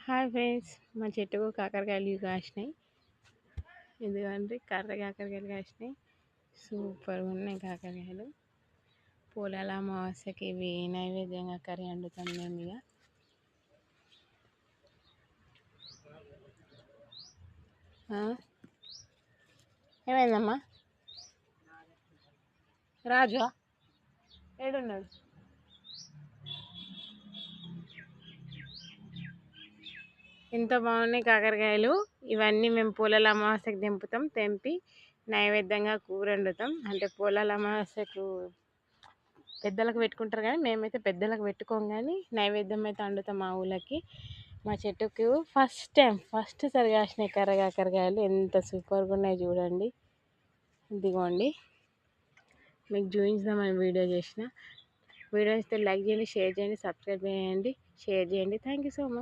Hi friends, మా చెట్టుకు కాకరకాయలు కాసినాయి. ఎందుకంటే కర్ర కాకరకాయలు కాసినాయి. సూపర్గా ఉన్నాయి కాకరకాయలు. పొలాల అమావాస్యకి ఇవి నైవేద్యంగా కర్రీ వండుతాం మేము. ఇక ఏమైందమ్మా? రాజు ఏడున్నాడు? ఎంత బాగున్నాయి కాకరకాయలు. ఇవన్నీ మేము పొలాల అమావాస్యకు తెంపుతాం. తెంపి నైవేద్యంగా కూర వండుతాం. అంటే పొలాల అమావాస్యకు పెద్దలకు పెట్టుకుంటారు, కానీ మేమైతే పెద్దలకు పెట్టుకోం, కానీ నైవేద్యం అయితే వండుతాం మా ఊళ్ళకి. మా చెట్టుకు ఫస్ట్ సరి కాసినాయి కర్ర కాకరకాయలు. ఎంత సూపర్గా ఉన్నాయి చూడండి. ఇదిగోండి, మీకు చూపించుదామని వీడియో చేసిన. వీడియో ఇస్తే లైక్ చేయండి, షేర్ చేయండి, సబ్స్క్రైబ్ చేయండి, షేర్ చేయండి. Thank you so much.